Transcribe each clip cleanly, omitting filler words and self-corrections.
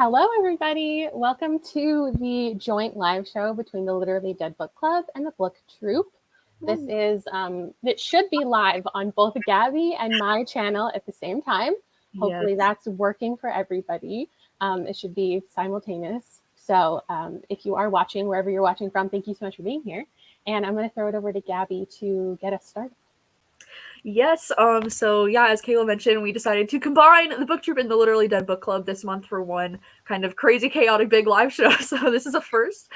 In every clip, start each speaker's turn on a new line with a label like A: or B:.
A: Hello, everybody. Welcome to the joint live show between the Literally Dead Book Club and the Book Troop. This is, it should be live on both Gabby and my channel at the same time. Hopefully that's working for everybody. It should be simultaneous. So if you are watching, wherever you're watching from, thank you so much for being here. And I'm going to throw it over to Gabby to get us started.
B: Yes, so yeah, as Kayla mentioned, we decided to combine the Book Troop and the Literally Dead Book Club this month for one kind of crazy, chaotic, big live show. So this is a first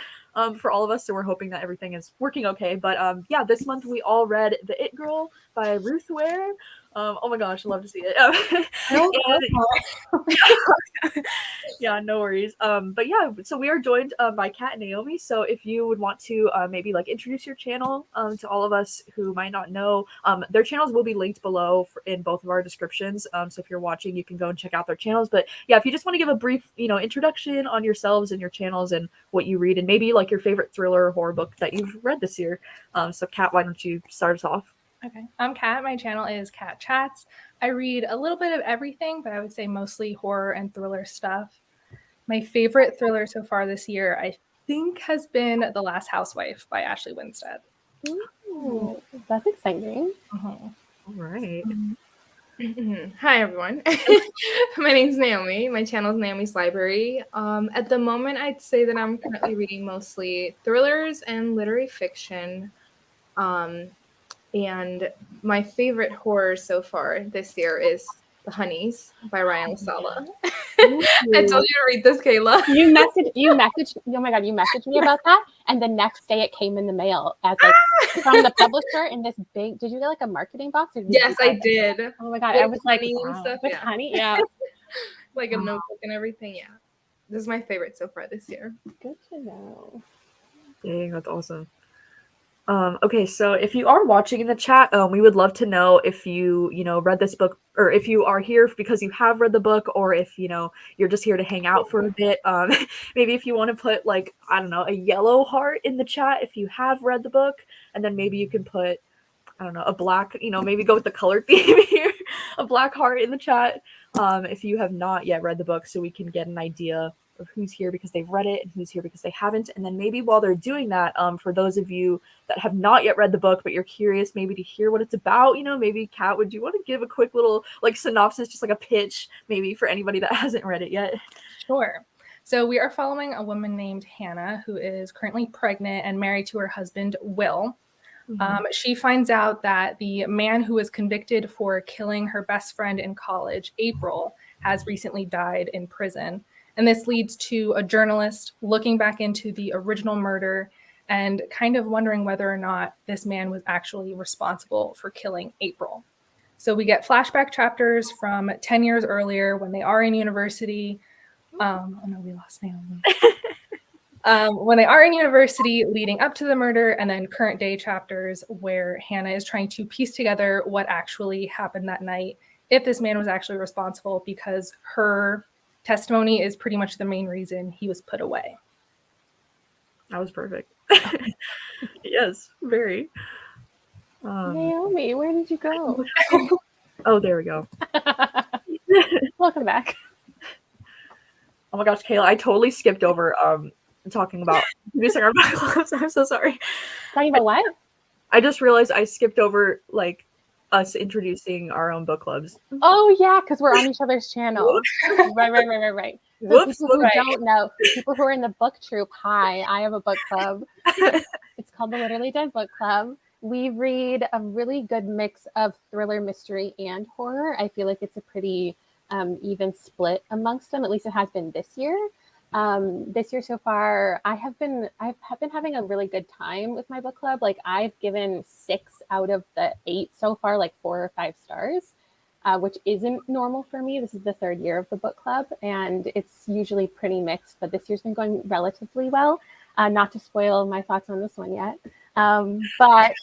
B: for all of us, so we're hoping that everything is working okay. But yeah, this month we all read The It Girl by Ruth Ware. Oh my gosh, I love to see it. Yeah, no worries. But yeah, so we are joined by Kat and Naomi. So if you would want to maybe like introduce your channel to all of us who might not know, their channels will be linked below in both of our descriptions. So if you're watching, you can go and check out their channels. But yeah, if you just want to give a brief, introduction on yourselves and your channels and what you read, and maybe like your favorite thriller or horror book that you've read this year. So Kat, why don't you start us off?
C: Okay, I'm Kat. My channel is Kat Chats. I read a little bit of everything, but I would say mostly horror and thriller stuff. My favorite thriller so far this year, I think, has been The Last Housewife by Ashley Winstead.
A: Ooh, that's exciting.
B: All right.
D: Hi, everyone. My name's Naomi. My channel is Naomi's Library. At the moment, I'd say that I'm currently reading mostly thrillers and literary fiction. And my favorite horror so far this year is The Honeys by Ryan Lasala. I told you to read this, Kayla.
A: You messaged, oh my God, you messaged me about that. And the next day it came in the mail as like from the publisher in this big, did you get like a marketing box? Or
D: Yes, I did.
A: Oh my God.
D: With
A: I was like,
D: honey
A: wow.
D: and stuff.
A: With
D: Yeah.
A: honey? Yeah.
D: Like a notebook and everything. Yeah. This is my favorite so far this year.
A: Good to know.
B: Dang, that's awesome. Okay, so if you are watching in the chat, we would love to know if you read this book, or if you are here because you have read the book, or if, you're just here to hang out for a bit. Maybe if you want to put, like, I don't know, a yellow heart in the chat if you have read the book, and then maybe you can put, I don't know, a black, maybe go with the color theme here, a black heart in the chat if you have not yet read the book, so we can get an idea of who's here because they've read it and who's here because they haven't. And then maybe while they're doing that, for those of you that have not yet read the book but you're curious maybe to hear what it's about, maybe Kat, would you want to give a quick little like synopsis, just like a pitch maybe for anybody that hasn't read it yet?
C: Sure. So we are following a woman named Hannah who is currently pregnant and married to her husband, Will. She finds out that the man who was convicted for killing her best friend in college, April, has recently died in prison. And this leads to a journalist looking back into the original murder and kind of wondering whether or not this man was actually responsible for killing April. So we get flashback chapters from 10 years earlier when they are in university. Oh no, we lost Naomi. When they are in university leading up to the murder, and then current day chapters where Hannah is trying to piece together what actually happened that night, if this man was actually responsible, because her testimony is pretty much the main reason he was put away.
B: That was perfect. Yes, very.
A: Naomi, where did you go?
B: Oh, there we go.
A: Welcome back.
B: Oh my gosh, Kayla, I totally skipped over talking about introducing our book clubs. I'm so sorry.
A: Talking about what?
B: I just realized I skipped over like us introducing our own book clubs.
A: Oh yeah, because we're on each other's channel. Right. So
B: Whoops,
A: people who don't know, people who are in the book troop, hi, I have a book club. It's called the Literally Dead Book Club. We read a really good mix of thriller, mystery, and horror. I feel like it's a pretty even split amongst them. At least it has been this year. This year so far, I have been having a really good time with my book club. Like I've given 6 out of the 8 so far, like 4 or 5 stars, which isn't normal for me. This is the 3rd year of the book club, and it's usually pretty mixed, but this year's been going relatively well. Not to spoil my thoughts on this one yet. But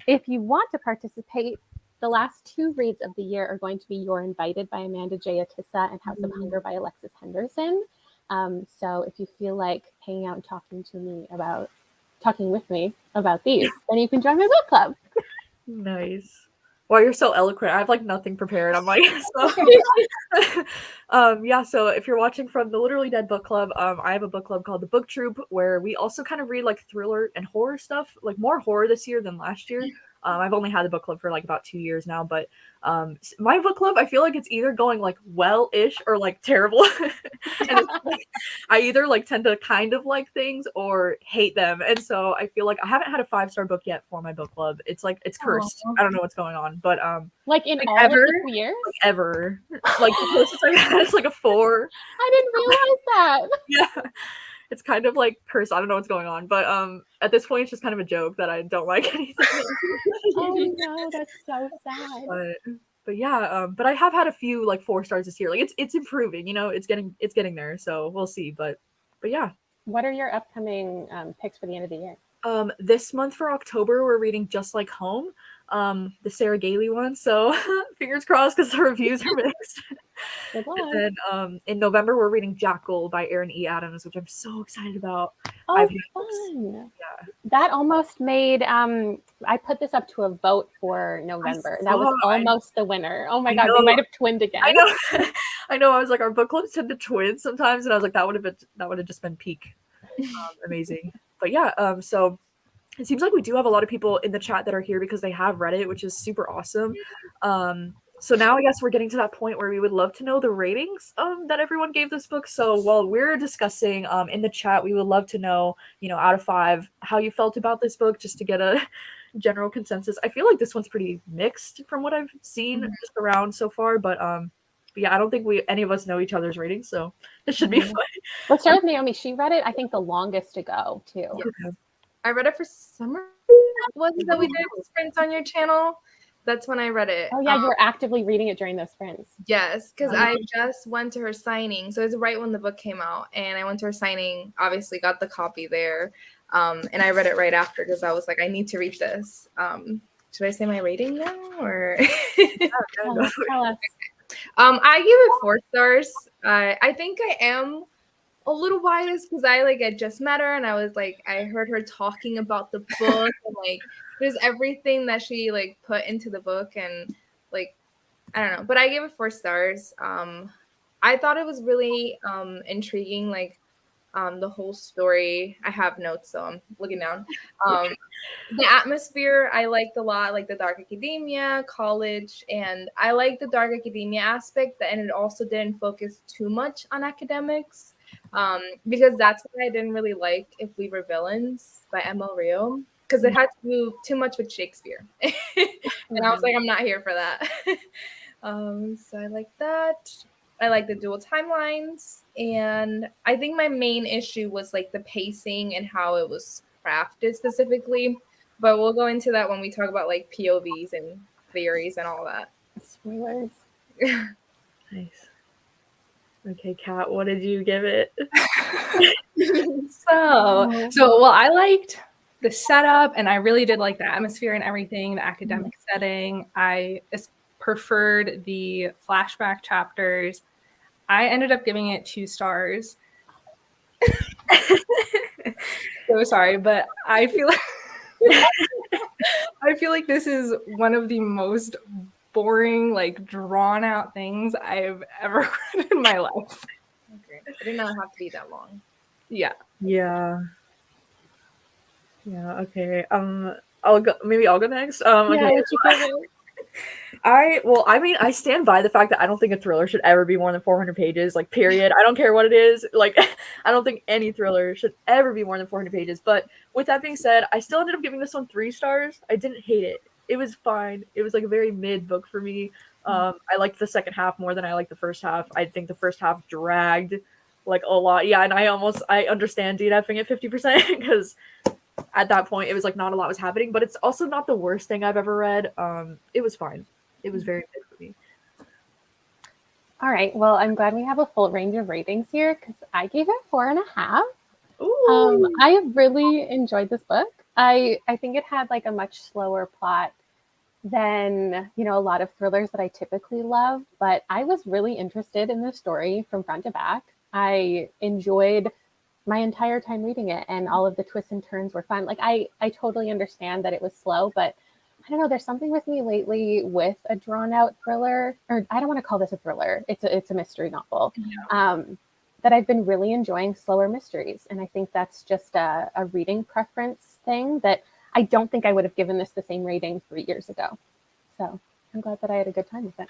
A: if you want to participate, the last 2 reads of the year are going to be You're Invited by Amanda J. Atissa and House of Hunger by Alexis Henderson. So if you feel like hanging out and talking with me about these, then you can join my book club.
B: Nice. Wow, you're so eloquent. I have like nothing prepared. I'm like, so yeah, so if you're watching from the Literally Dead book club, I have a book club called the Book Troop where we also kind of read like thriller and horror stuff, like more horror this year than last year. I've only had the book club for like about 2 years now, but my book club, I feel like it's either going like well-ish or like terrible. And it's like, I either like tend to kind of like things or hate them. And so I feel like I haven't had a 5-star book yet for my book club. It's like it's cursed.
C: Aw.
B: I don't know what's going on, but
A: Like in
B: like
A: all
B: ever,
A: of the years?
B: like ever. Like the closest I've had is like a 4.
A: I didn't realize that.
B: Yeah. It's kind of like cursed. I don't know what's going on, but at this point it's just kind of a joke that I don't like anything.
A: Oh no, that's so sad.
B: But yeah, but I have had a few like 4 stars this year. Like it's improving, you know, it's getting there. So we'll see. But yeah.
A: What are your upcoming picks for the end of the year?
B: This month for October we're reading Just Like Home, the Sarah Gailey one. So fingers crossed because the reviews are mixed.
A: Good luck.
B: And then in November we're reading Jackal by Erin E. Adams, which I'm so excited about.
A: Oh, fun.
B: Yeah.
A: That almost made I put this up to a vote for November. And that was almost the winner. Oh my god, we might have twinned again.
B: I know. I know. I was like, our book clubs tend to twin sometimes, and I was like, that would have just been peak. Amazing. But yeah, so it seems like we do have a lot of people in the chat that are here because they have read it, which is super awesome. So now I guess we're getting to that point where we would love to know the ratings that everyone gave this book. So while we're discussing in the chat, we would love to know, you know, out of 5, how you felt about this book, just to get a general consensus. I feel like this one's pretty mixed from what I've seen just around so far, but yeah, I don't think any of us know each other's ratings, so this should be fun.
A: Let's start with Naomi. She read it, I think, the longest ago too.
D: Yeah. Okay. I read it for summer. Was it that we did sprints on your channel? That's when I read it.
A: Oh yeah, you were actively reading it during those sprints.
D: Yes, because I just went to her signing. So it was right when the book came out, and I went to her signing. Obviously, got the copy there, and I read it right after because I was like, I need to read this. Should I say my rating now, or?
A: Tell us.
D: I give it 4 stars. I think I am a little biased because I just met her and I was like, I heard her talking about the book and like there's everything that she like put into the book and like I don't know, but I gave it 4 stars. I thought it was really intriguing, like the whole story. I have notes, so I'm looking down. The atmosphere I liked a lot, like the dark academia, college, and I like the dark academia aspect, and it also didn't focus too much on academics. Because that's what I didn't really like If We Were Villains by M.L. Rio, because it had to do too much with Shakespeare. And I was like, I'm not here for that. So I like that. I like the dual timelines. And I think my main issue was like the pacing and how it was crafted specifically. But we'll go into that when we talk about like POVs and theories and all that.
A: Spoilers.
B: Nice. Okay, Kat, what did you give it?
C: So well, I liked the setup and I really did like the atmosphere and everything, the academic setting. I preferred the flashback chapters. I ended up giving it 2 stars. So sorry, but I feel like this is one of the most boring, like drawn out things I've ever read in my life.
D: Okay. It did not have to be that long.
C: Yeah.
B: Yeah. Okay. I'll go next. Okay.
A: What you give it?
B: I stand by the fact that I don't think a thriller should ever be more than 400 pages, like period. I don't care what it is. Like, I don't think any thriller should ever be more than 400 pages. But with that being said, I still ended up giving this one 3 stars. I didn't hate it. It was fine. It was like a very mid book for me. I liked the second half more than I liked the first half. I think the first half dragged like a lot. Yeah, and I understand DNFing at 50% because at that point it was like not a lot was happening, but it's also not the worst thing I've ever read. It was fine. It was very good for me.
A: All right. Well, I'm glad we have a full range of ratings here because I gave it 4.5.
B: Ooh.
A: I really enjoyed this book. I think it had like a much slower plot than, you know, a lot of thrillers that I typically love, but I was really interested in the story from front to back. I enjoyed my entire time reading it and all of the twists and turns were fun. Like I totally understand that it was slow, but I don't know, there's something with me lately with a drawn out thriller, or I don't want to call this a thriller. It's a mystery novel. That I've been really enjoying slower mysteries. And I think that's just a reading preference thing that I don't think I would have given this the same rating 3 years ago. So I'm glad that I had a good time with it.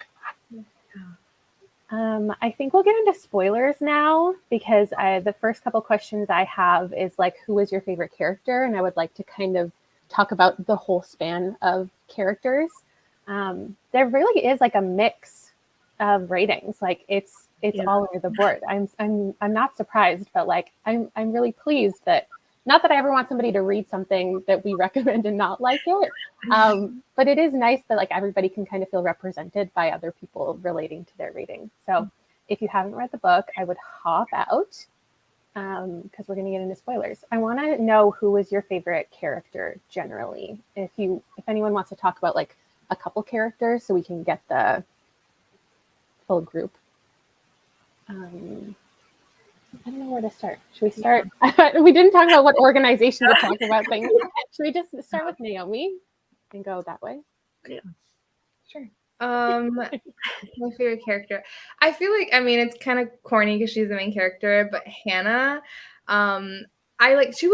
A: I think we'll get into spoilers now, because the first couple questions I have is like, who is your favorite character? And I would like to kind of talk about the whole span of characters. There really is like a mix of ratings. Like it's all over the board. I'm not surprised, but like I'm really pleased that, not that I ever want somebody to read something that we recommend and not like it, but it is nice that like everybody can kind of feel represented by other people relating to their reading. So if you haven't read the book, I would hop out, because we're going to get into spoilers. I want to know, who is your favorite character generally? If anyone wants to talk about like a couple characters so we can get the full group. I don't know where to start. Should we start? We didn't talk about what organization to talk about things. Should we just start with Naomi and go that way?
B: Yeah.
D: Sure. My favorite character. I feel like, I mean, it's kind of corny because she's the main character, but Hannah, she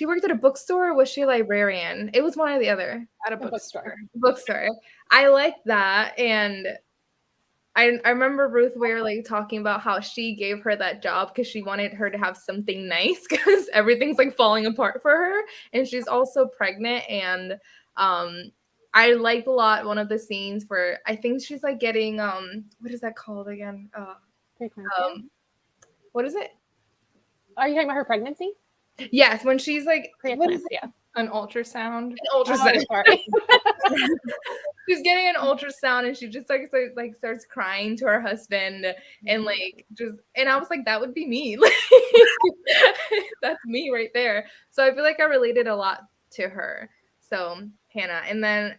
D: worked at a bookstore. Was she a librarian? It was one or the other.
C: At a bookstore.
D: I like that. And I remember Ruth Ware like talking about how she gave her that job because she wanted her to have something nice, because everything's like falling apart for her. And she's also pregnant. And I liked a lot one of the scenes where I think she's like getting what is that called again? What is it?
A: Are you talking about her pregnancy?
D: Yes, when she's like
A: Preeclampsia.
C: An ultrasound.
A: Oh, sorry.
D: She's getting an ultrasound and she just like starts crying to her husband and like and I was like, that would be me. Like, that's me right there. So I feel like I related a lot to her. So Hannah. And then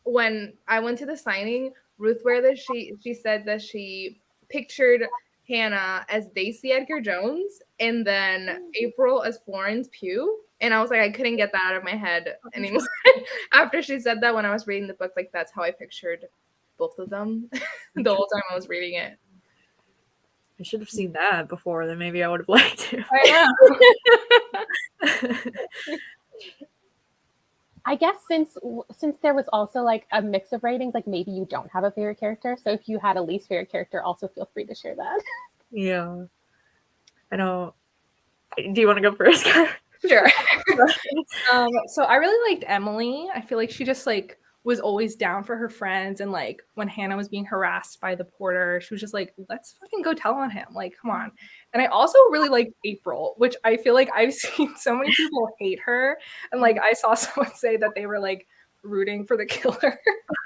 D: when I went to the signing, Ruth Ware, she said that she pictured Hannah as Daisy Edgar Jones and then April as Florence Pugh. And I was like, I couldn't get that out of my head anymore. After she said that, when I was reading the book, like that's how I pictured both of them the whole time I was reading it.
B: I should have seen that before, then maybe I would have liked to.
C: I know.
A: I guess since there was also like a mix of ratings, like maybe you don't have a favorite character. So if you had a least favorite character, also feel free to share that.
B: Yeah. I know. Do you want to go first?
C: Sure. So I really liked Emily. I feel like she just like was always down for her friends, and like when Hannah was being harassed by the porter, she was just like, let's fucking go tell on him. Like, come on. And I also really liked April, which I feel like I've seen so many people hate her. And like I saw someone say that they were like rooting for the killer.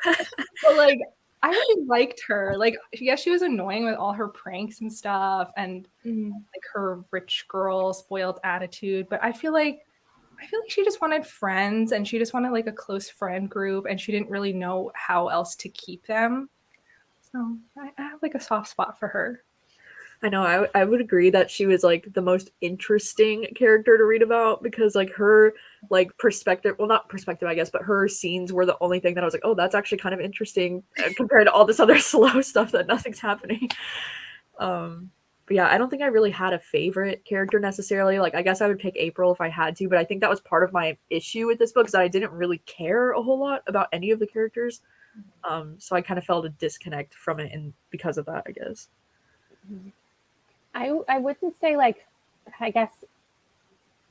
C: But like I really liked her. Like, yes, she was annoying with all her pranks and stuff, and like her rich girl spoiled attitude. But I feel like she just wanted friends, and she just wanted like a close friend group, and she didn't really know how else to keep them. So I have like a soft spot for her.
B: I know, I would agree that she was like the most interesting character to read about, because like her like perspective, well, not perspective I guess, but her scenes were the only thing that I was like, oh, that's actually kind of interesting compared to all this other slow stuff that nothing's happening. But yeah, I don't think I really had a favorite character necessarily. Like I guess I would pick April if I had to, but I think that was part of my issue with this book, is that I didn't really care a whole lot about any of the characters. So I kind of felt a disconnect from it, and because of that, I guess.
A: I wouldn't say like, I guess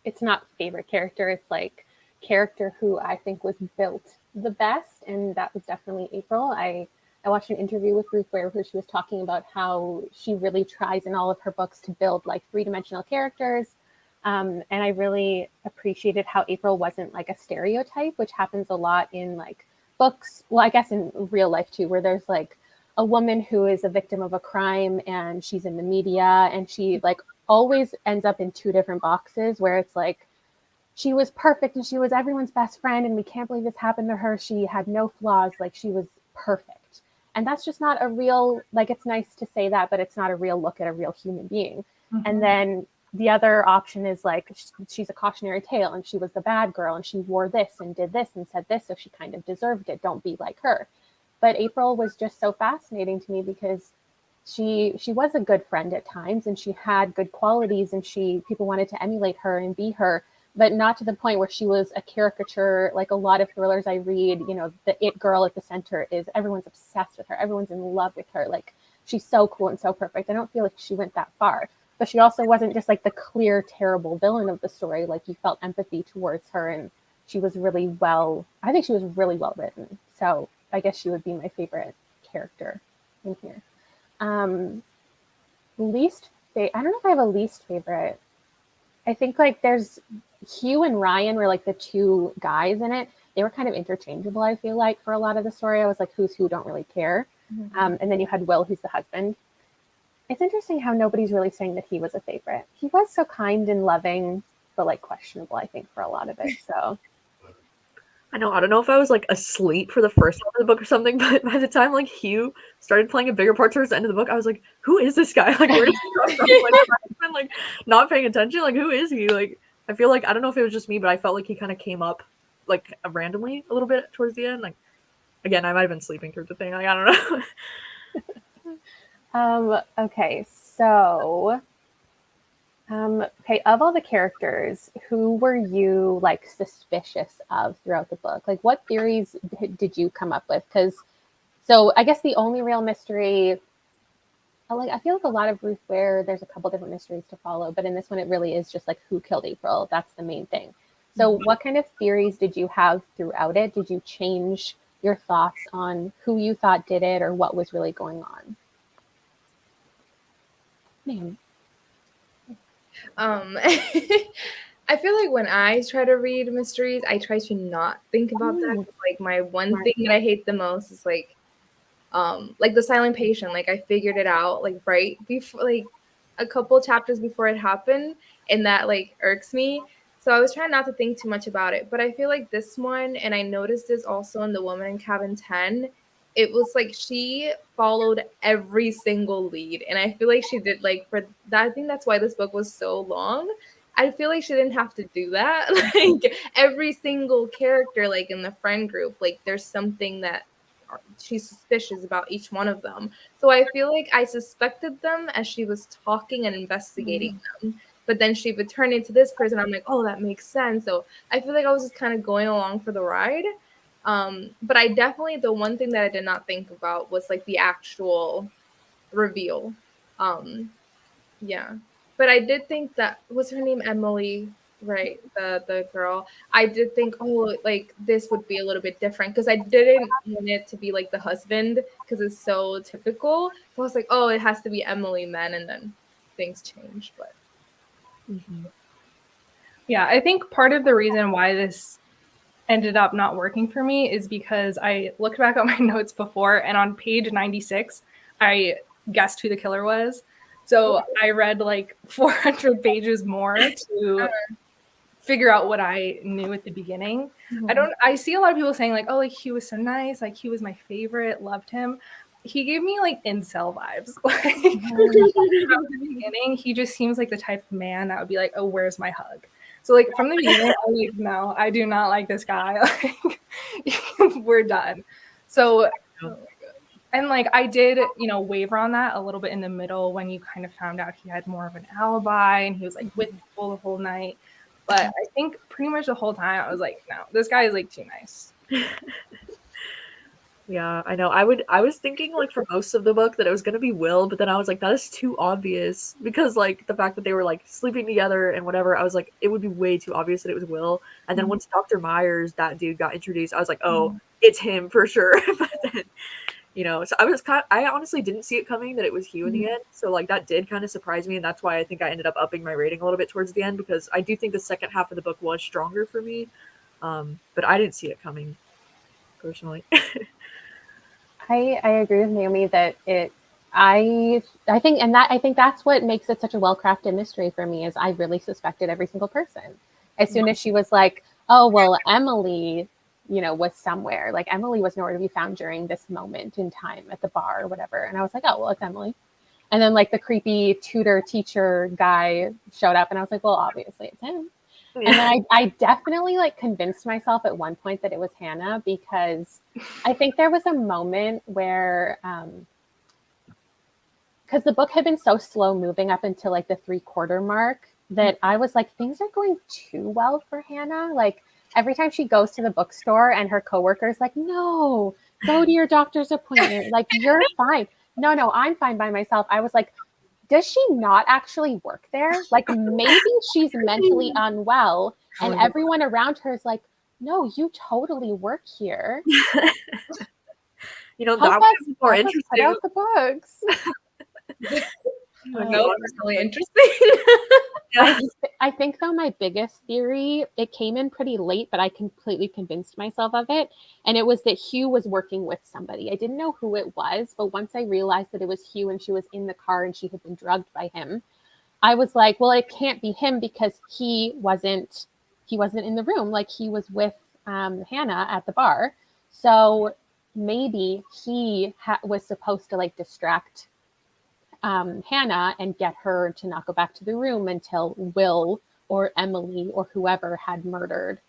A: it's not favorite character. It's like character who I think was built the best. And that was definitely April. I watched an interview with Ruth Ware where she was talking about how she really tries in all of her books to build like 3-dimensional characters. And I really appreciated how April wasn't like a stereotype, which happens a lot in like books. Well, I guess in real life too, where there's like a woman who is a victim of a crime and she's in the media, and she like always ends up in 2 different boxes, where it's like she was perfect and she was everyone's best friend and we can't believe this happened to her. She had no flaws, like she was perfect. And that's just not a real, like, it's nice to say that, but it's not a real look at a real human being. And then the other option is like she's a cautionary tale and she was the bad girl and she wore this and did this and said this, so she kind of deserved it. Don't be like her. But April was just so fascinating to me because she was a good friend at times and she had good qualities and people wanted to emulate her and be her, but not to the point where she was a caricature. Like a lot of thrillers I read, you know, the it girl at the center is everyone's obsessed with her, everyone's in love with her, like she's so cool and so perfect. I don't feel like she went that far, but she also wasn't just like the clear terrible villain of the story. Like you felt empathy towards her, and she was really well, I think she was really well written. So I guess she would be my favorite character in here. I don't know if I have a least favorite. I think like there's Hugh and Ryan were like the two guys in it. They were kind of interchangeable, I feel like, for a lot of the story. I was like, who's who, don't really care. And then you had Will, who's the husband. It's interesting how nobody's really saying that he was a favorite. He was so kind and loving, but like questionable, I think, for a lot of it. So
B: I don't know if I was like asleep for the first half of the book or something, but by the time like Hugh started playing a bigger part towards the end of the book, I was like, who is this guy? Like, where did he come from? Like, I've been like not paying attention. Like, who is he? Like, I feel like, I don't know if it was just me, but I felt like he kind of came up like randomly a little bit towards the end. Like, again, I might have been sleeping through the thing. Like, I don't
A: know. Okay, so okay, of all the characters, who were you like suspicious of throughout the book? Like, what theories did you come up with? Because, so I guess the only real mystery, like I feel like a lot of Ruth Ware, there's a couple different mysteries to follow, but in this one, it really is just like who killed April. That's the main thing. So, what kind of theories did you have throughout it? Did you change your thoughts on who you thought did it or what was really going on? Man.
D: I feel like when I try to read mysteries, I try to not think about that. Like my one thing that I hate the most is like the silent patient. Like I figured it out like right before, like a couple chapters before it happened, and that like irks me. So I was trying not to think too much about it. But I feel like this one, and I noticed this also in The Woman in Cabin 10, it was like she followed every single lead. And I feel like she did, like, for that, I think that's why this book was so long. I feel like she didn't have to do that. Like every single character, like in the friend group, like there's something that she's suspicious about each one of them. So I feel like I suspected them as she was talking and investigating them. But then she would turn into this person. I'm like, oh, that makes sense. So I feel like I was just kind of going along for the ride. But I definitely, the one thing that I did not think about was like the actual reveal. Yeah. But I did think that, was her name Emily? Right, the girl. I did think, oh, like this would be a little bit different because I didn't want it to be like the husband because it's so typical. So I was like, oh, it has to be Emily then, and then things changed. But
C: yeah, I think part of the reason why this ended up not working for me is because I looked back at my notes before, and on page 96, I guessed who the killer was. So I read like 400 pages more to figure out what I knew at the beginning. I see a lot of people saying like, oh, like he was so nice, like he was my favorite, loved him. He gave me like incel vibes. Like from the beginning, he just seems like the type of man that would be like, oh, where's my hug? So like from the beginning, I was like, no, I do not like this guy. Like we're done. So and like I did, waver on that a little bit in the middle when you kind of found out he had more of an alibi and he was like with people the whole night. But I think pretty much the whole time I was like, no, this guy is like too nice.
B: Yeah, I know. I was thinking like for most of the book that it was gonna be Will, but then I was like, that is too obvious because like the fact that they were like sleeping together and whatever, I was like, it would be way too obvious that it was Will. And then once Dr. Myers, that dude, got introduced, I was like, oh, it's him for sure. But then, so I honestly didn't see it coming that it was Hugh in the end. So like that did kind of surprise me, and that's why I think I ended up upping my rating a little bit towards the end because I do think the second half of the book was stronger for me. But I didn't see it coming personally.
A: I agree with Naomi that I think that's what makes it such a well-crafted mystery for me is I really suspected every single person. As soon as she was like, oh, well, Emily, was somewhere. Like Emily was nowhere to be found during this moment in time at the bar or whatever. And I was like, oh, well, it's Emily. And then like the creepy tutor teacher guy showed up and I was like, well, obviously it's him. Yeah. And then I definitely like convinced myself at one point that it was Hannah, because I think there was a moment where, because the book had been so slow moving up until like the 3/4 mark that I was like, things are going too well for Hannah. Like every time she goes to the bookstore and her coworker's like, no, go to your doctor's appointment. Like, you're fine. No, I'm fine by myself. I was like, does she not actually work there? Like maybe she's mentally unwell and everyone around her is like, no, you totally work here.
B: You know, that was more interesting.
A: Put out the books.
D: No, it's really interesting.
A: I think though my biggest theory, it came in pretty late, but I completely convinced myself of it. And it was that Hugh was working with somebody. I didn't know who it was, but once I realized that it was Hugh and she was in the car and she had been drugged by him, I was like, well, it can't be him because he wasn't in the room. Like he was with Hannah at the bar. So maybe he was supposed to like distract Hannah and get her to not go back to the room until Will or Emily or whoever had murdered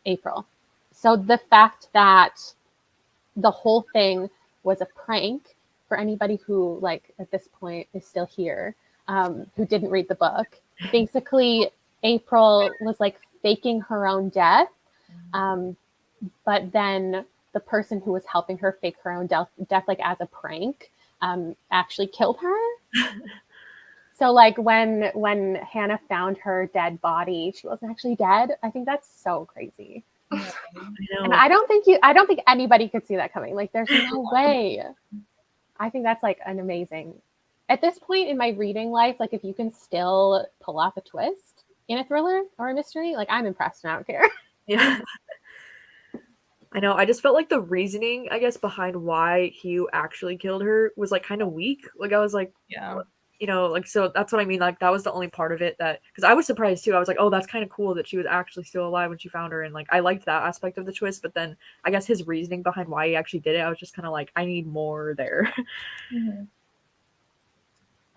A: April. So the fact that the whole thing was a prank, for anybody who like at this point is still here, who didn't read the book, basically April was like faking her own death, but then the person who was helping her fake her own death like as a prank actually killed her. So like when Hannah found her dead body, she wasn't actually dead. I think that's so crazy.
B: I know.
A: And I don't think anybody could see that coming. Like there's no way. I think that's like an amazing, at this point in my reading life, like if you can still pull off a twist in a thriller or a mystery, like I'm impressed and I don't care.
B: Yeah. I know. I just felt like the reasoning, I guess, behind why Hugh actually killed her was like kind of weak. Like I was like,
C: Yeah.
B: You know, like, so that's what I mean. Like that was the only part of it that, because I was surprised too. I was like, oh, that's kind of cool that she was actually still alive when she found her. And like, I liked that aspect of the twist, but then I guess his reasoning behind why he actually did it, I was just kind of like, I need more there.
C: Mm-hmm.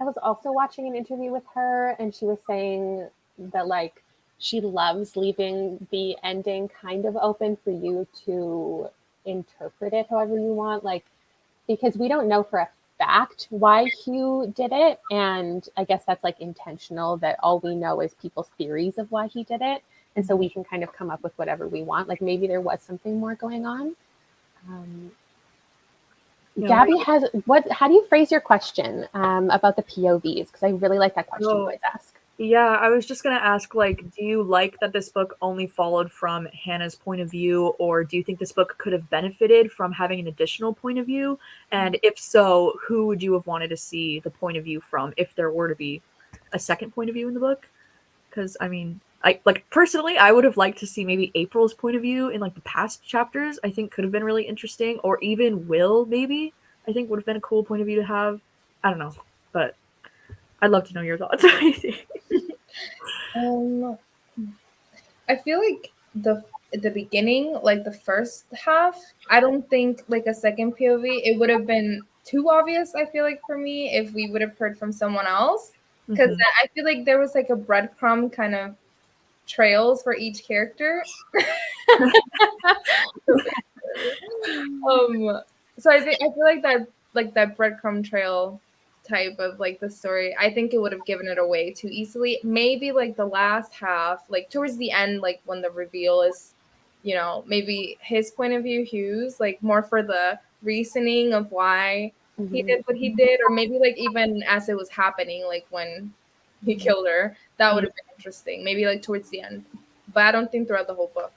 A: I was also watching an interview with her and she was saying that like, she loves leaving the ending kind of open for you to interpret it however you want. Like, because we don't know for a fact why Hugh did it. And I guess that's like intentional, that all we know is people's theories of why he did it. And so we can kind of come up with whatever we want. Like maybe there was something more going on. Gabby how do you phrase your question about the POVs? Because I really like that question you always ask.
B: Yeah, I was just going to ask, like, do you like that this book only followed from Hannah's point of view, or do you think this book could have benefited from having an additional point of view? And if so, who would you have wanted to see the point of view from if there were to be a second point of view in the book? Because, I mean, personally, I would have liked to see maybe April's point of view in, like, the past chapters. I think could have been really interesting, or even Will, maybe, I think would have been a cool point of view to have. I don't know, but I'd love to know your thoughts.
D: I feel like the beginning, like the first half, I don't think like a second POV, it would have been too obvious, I feel like, for me, if we would have heard from someone else. Because I feel like there was like a breadcrumb kind of trails for each character. So I feel like that breadcrumb trail type of like the story, I think it would have given it away too easily. Maybe like the last half, like towards the end, like when the reveal is, you know, maybe his point of view, Hugh's, like more for the reasoning of why he did what he did, or maybe like even as it was happening, like when he killed her, that would have been interesting. Maybe like towards the end, but I don't think throughout the whole book.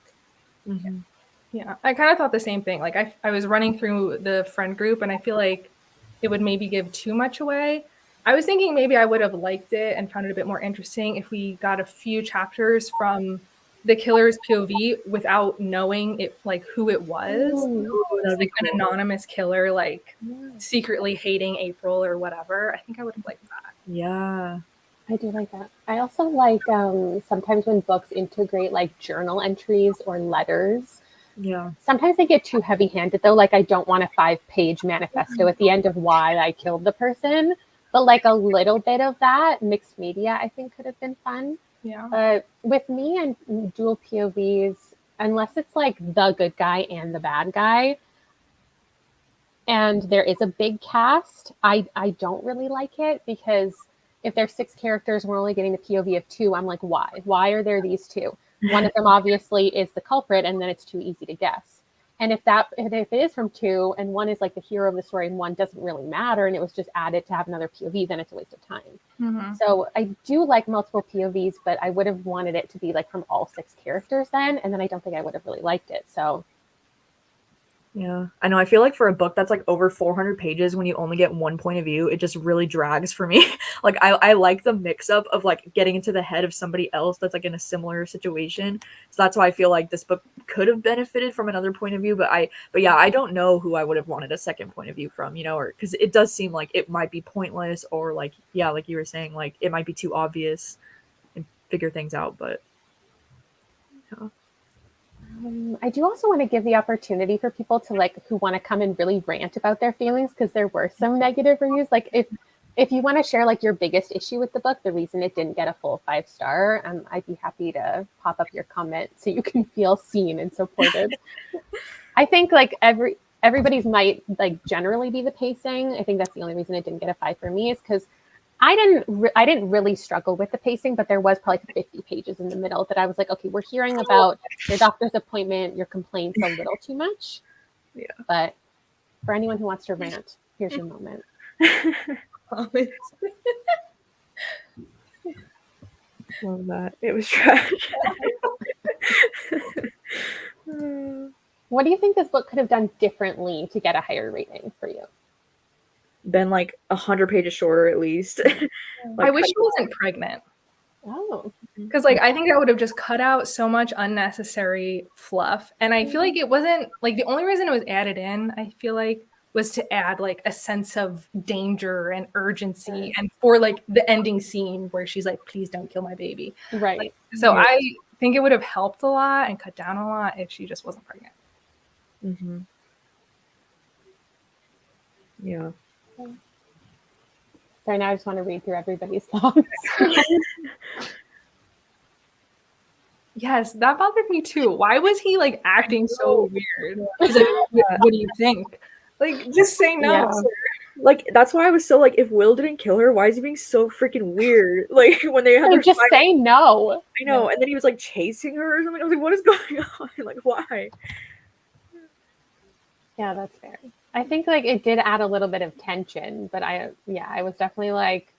C: Yeah, I kind of thought the same thing. Like I was running through the friend group and I feel like it would maybe give too much away. I was thinking maybe I would have liked it and found it a bit more interesting if we got a few chapters from the killer's POV without knowing it, like who it was. It's like an anonymous killer, like secretly hating April or whatever. I think I would have liked that.
B: Yeah.
A: I do like that. I also like sometimes when books integrate like journal entries or letters.
B: Yeah.
A: Sometimes they get too heavy-handed though. Like I don't want a 5-page manifesto at the end of why I killed the person. but like a little bit of that mixed media, I think could have been fun.
C: Yeah.
A: With me and dual POVs, unless it's like the good guy and the bad guy, and there is a big cast, I don't really like it, because if there's 6 characters and we're only getting the POV of 2, I'm like, why? Why are there these 2? One of them obviously is the culprit, and then it's too easy to guess. And if it is from 2 and one is like the hero of the story and one doesn't really matter and it was just added to have another POV, then it's a waste of time. So I do like multiple POVs, but I would have wanted it to be like from all 6 characters then, and then I don't think I would have really liked it. So
B: yeah, I know. I feel like for a book that's like over 400 pages, when you only get one point of view, it just really drags for me. Like I like the mix up of like getting into the head of somebody else that's like in a similar situation. So that's why I feel like this book could have benefited from another point of view. But yeah, I don't know who I would have wanted a second point of view from, or because it does seem like it might be pointless, or like, yeah, like you were saying, like it might be too obvious and figure things out. But yeah.
A: I do also want to give the opportunity for people to like who want to come and really rant about their feelings, because there were some negative reviews. Like if you want to share like your biggest issue with the book, the reason it didn't get a full 5-star, I'd be happy to pop up your comment so you can feel seen and supported. I think like everybody's might like generally be the pacing. I think that's the only reason it didn't get a 5 for me, is because I didn't really struggle with the pacing, but there was probably 50 pages in the middle that I was like, okay, we're hearing about your doctor's appointment, your complaints a little too much.
B: Yeah.
A: But for anyone who wants to rant, here's your moment.
B: Love that. It was trash.
A: What do you think this book could have done differently to get a higher rating for you?
B: Been like 100 pages shorter at least.
C: I wish she wasn't pregnant.
A: Oh,
C: because like I think that would have just cut out so much unnecessary fluff. And I feel like it wasn't like the only reason it was added in, I feel like, was to add like a sense of danger and urgency, and for like the ending scene where she's like, please don't kill my baby.
A: right.
C: Like, so I think it would have helped a lot and cut down a lot if she just wasn't pregnant.
B: Mm-hmm. Yeah.
A: Sorry, now I just want to read through everybody's thoughts.
C: Yes, that bothered me too. Why was he like acting so weird? He's like, what do you think? Like, just say no.
A: Yeah.
B: Like, that's why I was so like, if Will didn't kill her, why is he being so freaking weird? Like, when they had their
A: just say no.
B: I know, and then he was like chasing her or something. I was like, what is going on? Like, why?
A: Yeah, that's fair. I think like it did add a little bit of tension, but I was definitely like,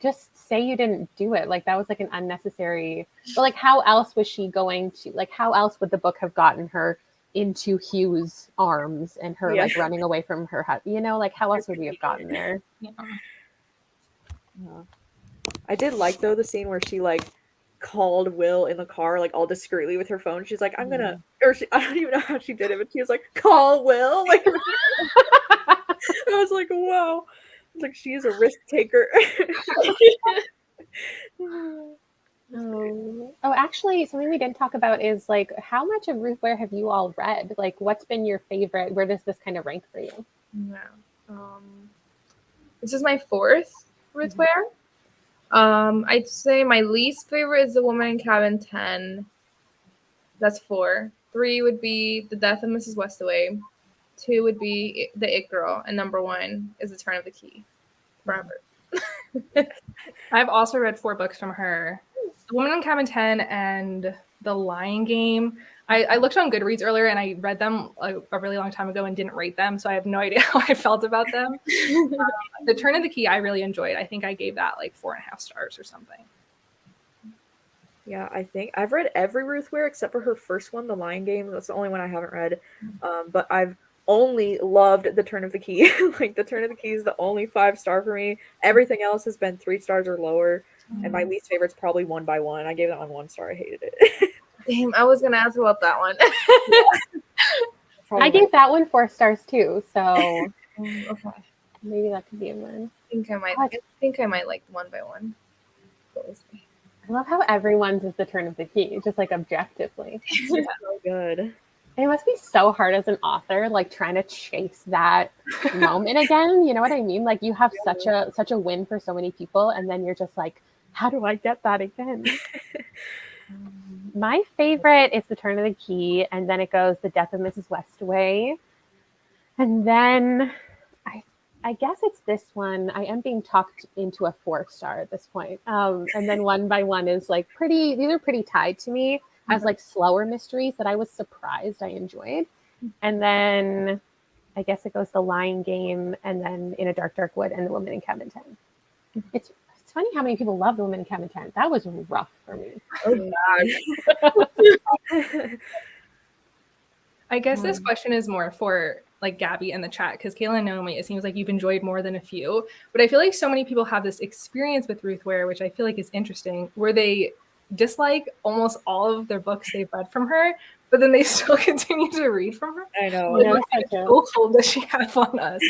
A: just say you didn't do it. Like that was like an unnecessary, but like how else was she going to, like how else would the book have gotten her into Hugh's arms and her like running away from her husband, like how else would we have gotten there?
C: Yeah.
B: I did like though the scene where she like called Will in the car like all discreetly with her phone. She's like, I'm gonna, or I don't even know how she did it, but she was like, call Will. Like I was like, wow. Like she is a risk taker.
A: Oh, actually, something we didn't talk about is like how much of Ruth Ware have you all read? Like, what's been your favorite? Where does this kind of rank for you?
D: Yeah. This is my 4th Ruth Ware. I'd say my least favorite is The Woman in Cabin 10. That's 4. 3 would be The Death of Mrs. Westaway. 2 would be The It Girl, and number 1 is The Turn of the Key. Forever.
C: I've also read 4 books from her. The Woman in Cabin 10 and The Lying Game. I looked on Goodreads earlier and I read them a really long time ago and didn't rate them, so I have no idea how I felt about them. The Turn of the Key I really enjoyed. I think I gave that like 4.5 stars or something.
B: Yeah, I think I've read every Ruth Ware except for her first one, The Lion Game. That's the only one I haven't read. But I've only loved The Turn of the Key. Like The Turn of the Key is the only 5-star for me. Everything else has been 3 stars or lower. And my least favorite's probably One by One. I gave that one 1 star. I hated it.
D: Damn, I was gonna ask about that one.
A: I gave that one 4 stars too, so
D: Okay.
A: maybe that could be a win.
D: I think I might like One by One.
A: I love how everyone's is The Turn of the Key, just like objectively.
B: So good.
A: It must be so hard as an author, like trying to chase that moment again. You know what I mean? Like you have such a win for so many people, and then you're just like, how do I get that again? My favorite is The Turn of the Key, and then it goes The Death of Mrs. Westaway, and then I guess it's this one. I am being talked into a 4-star at this point. And then One by One is like these are pretty tied to me as like slower mysteries that I was surprised I enjoyed. And then I guess it goes The Lying Game, and then In a Dark, Dark Wood, and The Woman in Cabin 10. It's funny how many people love The Woman in Cabin 10. That was rough for me.
D: Oh God.
C: I guess this question is more for like Gabby in the chat, because Kayla and Naomi, it seems like you've enjoyed more than a few. But I feel like so many people have this experience with Ruth Ware, which I feel like is interesting, where they dislike almost all of their books they've read from her, but then they still continue to read from her.
B: I know.
A: You know,
C: Like, what hold does she have on us?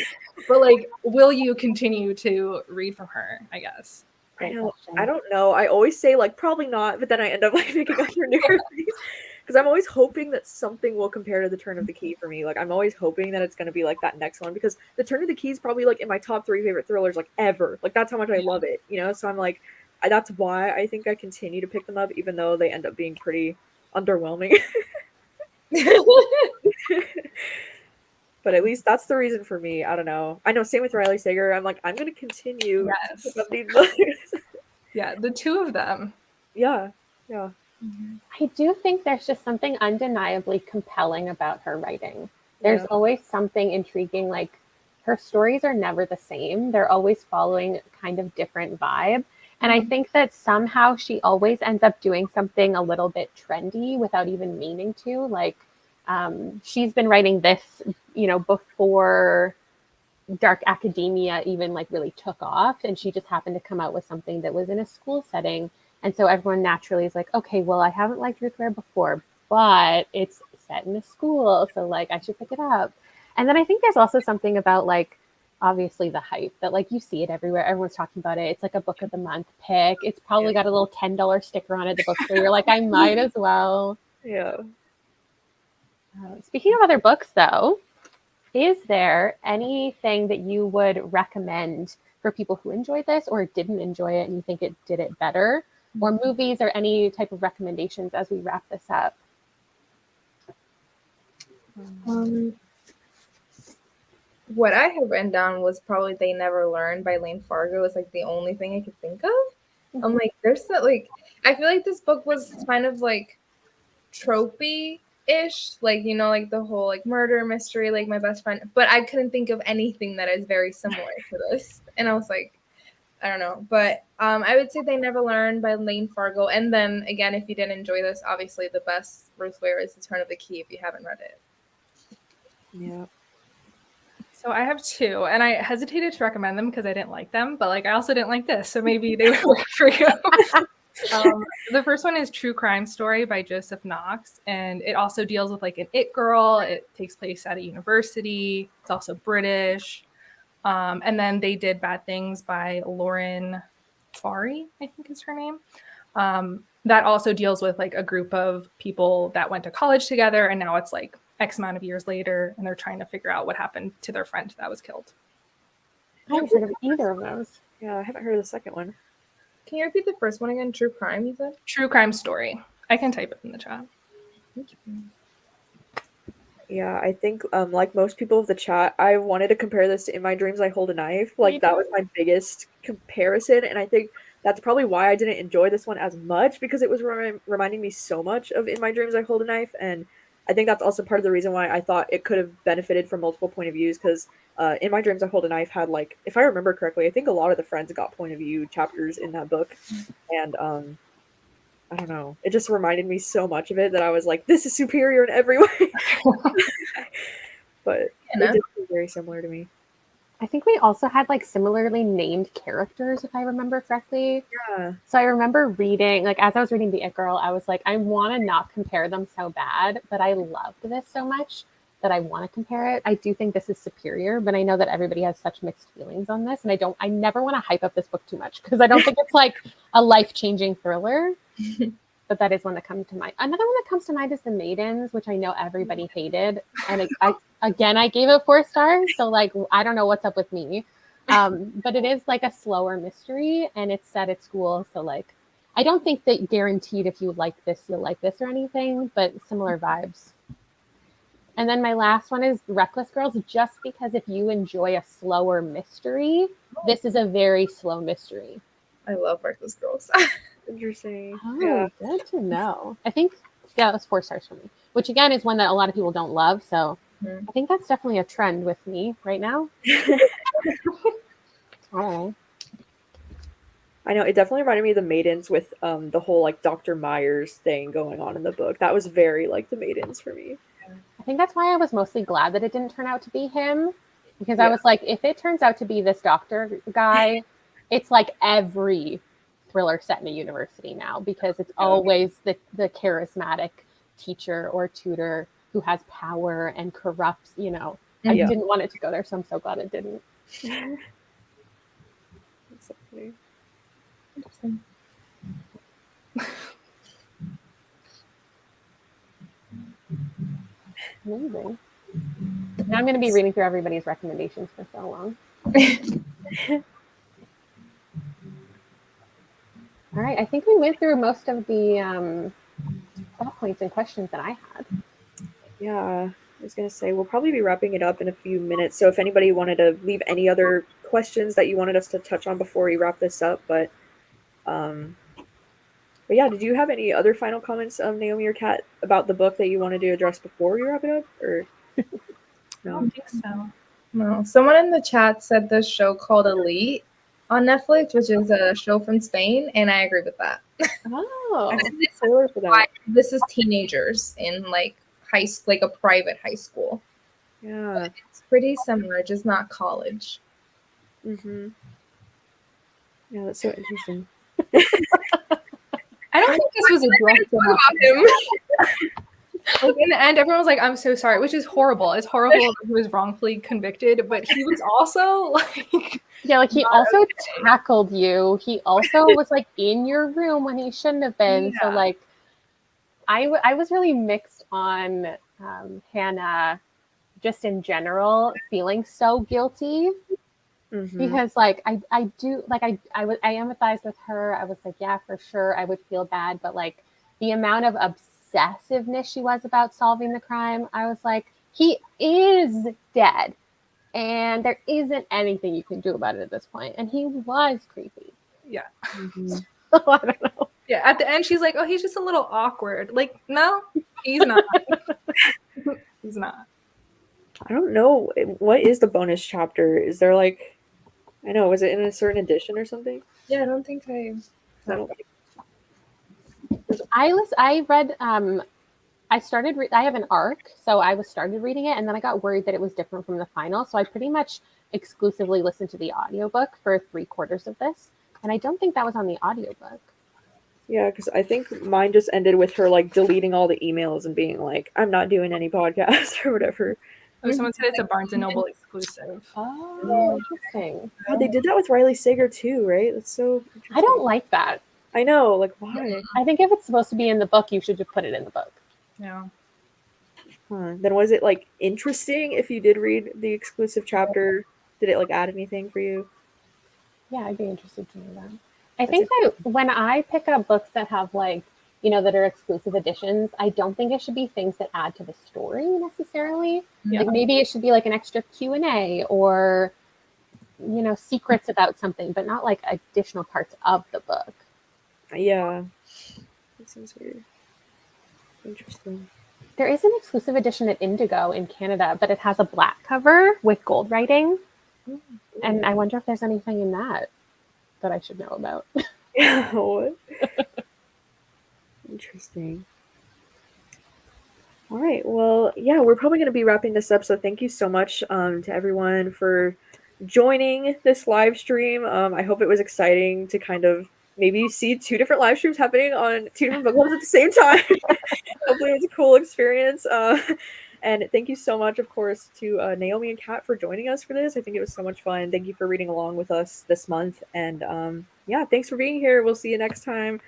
C: But like, will you continue to read from her? I guess.
B: I don't know. I always say like probably not, but then I end up like making up for new things. Because I'm always hoping that something will compare to The Turn of the Key for me. Like I'm always hoping that it's gonna be like that next one, because The Turn of the Key is probably like in my top 3 favorite thrillers like ever. Like that's how much I love it, you know? So I'm like, that's why I think I continue to pick them up, even though they end up being pretty underwhelming. But at least that's the reason for me. I don't know. I know, same with Riley Sager. I'm like, I'm gonna continue to pick up these books.
C: Yeah, the two of them.
B: Yeah.
A: I do think there's just something undeniably compelling about her writing. There's always something intriguing. Like her stories are never the same. They're always following kind of different vibe. And I think that somehow she always ends up doing something a little bit trendy without even meaning to. Like she's been writing this, you know, before dark academia even like really took off, and she just happened to come out with something that was in a school setting. And so everyone naturally is like, okay, well, I haven't liked Ruth Ware before, but it's set in a school, so like I should pick it up. And then I think there's also something about like obviously the hype that like you see it everywhere. Everyone's talking about it. It's like a book of the month pick. It's probably got a little $10 sticker on it at the bookstore. You're like, I might as well.
B: Yeah.
A: Speaking of other books, though, is there anything that you would recommend for people who enjoyed this or didn't enjoy it and you think it did it better? Or movies or any type of recommendations as we wrap this up?
D: What I had written down was probably They Never Learn by Lane Fargo. It's like the only thing I could think of. I'm like, there's that like, I feel like this book was kind of like tropey-ish, like, you know, like the whole like murder mystery, like My Best Friend, but I couldn't think of anything that is very similar to this. And I was like, I don't know, but I would say They Never Learn by Lane Fargo. And then again, if you didn't enjoy this, obviously the best Ruth Ware is The Turn of the Key if you haven't read it.
B: Yeah.
C: So I have two, and I hesitated to recommend them because I didn't like them, but like I also didn't like this, so maybe they would work for you. The first one is True Crime Story by Joseph Knox, and it also deals with like an it girl. It takes place at a university. It's also British. And then They Did Bad Things by Lauren Fari, I think is her name. That also deals with like a group of people that went to college together, and now it's like X amount of years later, and they're trying to figure out what happened to their friend that was killed.
A: I haven't heard of either of those.
B: Yeah, I haven't heard of the second one.
D: Can you repeat the first one again? True Crime, you said?
C: True Crime Story. I can type it in the chat.
B: Yeah, I think like most people of the chat, I wanted to compare this to In My Dreams I Hold a Knife. Like that was my biggest comparison, and I think that's probably why I didn't enjoy this one as much, because it was reminding me so much of In My Dreams I Hold a Knife. And I think that's also part of the reason why I thought it could have benefited from multiple point of views, because In My Dreams I Hold a Knife had, like, if I remember correctly, I think a lot of the friends got point of view chapters in that book. And I don't know, it just reminded me so much of it that I was like, this is superior in every way. But it did feel very similar to me.
A: I think we also had like similarly named characters, if I remember correctly.
B: Yeah.
A: So I remember reading, like as I was reading The It Girl, I was like, I want to not compare them so bad, but I loved this so much that I want to compare it. I do think this is superior, but I know that everybody has such mixed feelings on this, and I never want to hype up this book too much because I don't think it's like a life-changing thriller. but that is one that comes to mind. Another one that comes to mind is The Maidens, which I know everybody hated. And I gave it 4 stars. So like, I don't know what's up with me. But it is like a slower mystery and it's set at school. So like, I don't think that guaranteed if you like this, you'll like this or anything, but similar vibes. And then my last one is Reckless Girls, just because if you enjoy a slower mystery, this is a very slow mystery.
D: I love Reckless Girls.
B: Interesting.
A: Oh,
B: Yeah.
A: good to know. I think, yeah, it was 4 stars for me, which again is one that a lot of people don't love. So I think that's definitely a trend with me right now. Oh.
B: I know, it definitely reminded me of The Maidens with the whole like Dr. Myers thing going on in the book. That was very like The Maidens for me.
A: I think that's why I was mostly glad that it didn't turn out to be him, because
B: Yeah.
A: I was like, if it turns out to be this doctor guy, it's like every thriller set in a university now, because it's always the charismatic teacher or tutor who has power and corrupts, you know. I didn't want it to go there, so I'm so glad it didn't.
B: That's so funny.
D: Interesting.
A: Amazing. Now I'm going to be reading through everybody's recommendations for so long. All right, I think we went through most of the thought points and questions that I had.
B: Yeah, I was gonna say we'll probably be wrapping it up in a few minutes. So if anybody wanted to leave any other questions that you wanted us to touch on before we wrap this up, but yeah, did you have any other final comments, Naomi or Kat, about the book that you wanted to address before we wrap it up, or
C: I
B: no?
C: don't think so.
D: No. Someone in the chat said this show called Elite on Netflix, which is a show from Spain, and I agree with that.
A: Oh,
B: I see the spoiler for that.
D: This is teenagers in like a private high school.
B: Yeah.
D: It's pretty similar, just not college.
B: Mm-hmm. Yeah, that's so interesting.
C: I don't think this was addressed enough.
D: About him.
C: Like in the end, everyone was like, "I'm so sorry," which is horrible. It's horrible that he was wrongfully convicted, but he was also like,
A: yeah, like he also tackled you. He also was like in your room when he shouldn't have been. So
C: Yeah.
A: like, I was really mixed on Hannah, just in general, feeling so guilty.
B: Mm-hmm.
A: Because like I do like I empathize with her. I was like, yeah, for sure I would feel bad, but like the amount of obsessiveness she was about solving the crime, I was like, he is dead and there isn't anything you can do about it at this point, and he was creepy.
C: yeah,
B: Mm-hmm.
A: I don't know.
C: yeah. At the end, she's like, "Oh, he's just a little awkward." Like, no, he's not. He's not.
B: I don't know. What is the bonus chapter? Is there like, I know, was it in a certain edition or something?
D: Yeah, I don't think I.
B: I don't.
A: I read I have an arc, so I started reading it, and then I got worried that it was different from the final, so I pretty much exclusively listened to the audiobook for 3/4 of this, and I don't think that was on the audiobook.
B: Yeah, because I think mine just ended with her like deleting all the emails and being like, "I'm not doing any podcasts" or whatever.
C: Oh, someone said it's a Barnes and Noble exclusive.
A: Oh, interesting.
B: God, they did that with Riley Sager too, right? That's so interesting.
A: I don't like that.
B: I know, like why?
A: I think if it's supposed to be in the book, you should just put it in the book.
C: Yeah.
B: Then was it like interesting if you did read the exclusive chapter? Did it like add anything for you?
A: Yeah, I'd be interested to know that. I think that when I pick up books that have like, you know, that are exclusive editions, I don't think it should be things that add to the story necessarily.
C: Yeah.
A: Like maybe it should be like an extra Q&A or, you know, secrets about something, but not like additional parts of the book.
B: Yeah, that seems weird. Interesting.
A: There is an exclusive edition at Indigo in Canada, but it has a black cover with gold writing. And I wonder if there's anything in that I should know about.
B: Yeah, what? Interesting. All right. Well, yeah, we're probably going to be wrapping this up. So thank you so much to everyone for joining this live stream. I hope it was exciting to kind of maybe see 2 different live streams happening on 2 different book clubs at the same time. Hopefully it was a cool experience. And thank you so much, of course, to Naomi and Kat for joining us for this. I think it was so much fun. Thank you for reading along with us this month. And yeah, thanks for being here. We'll see you next time.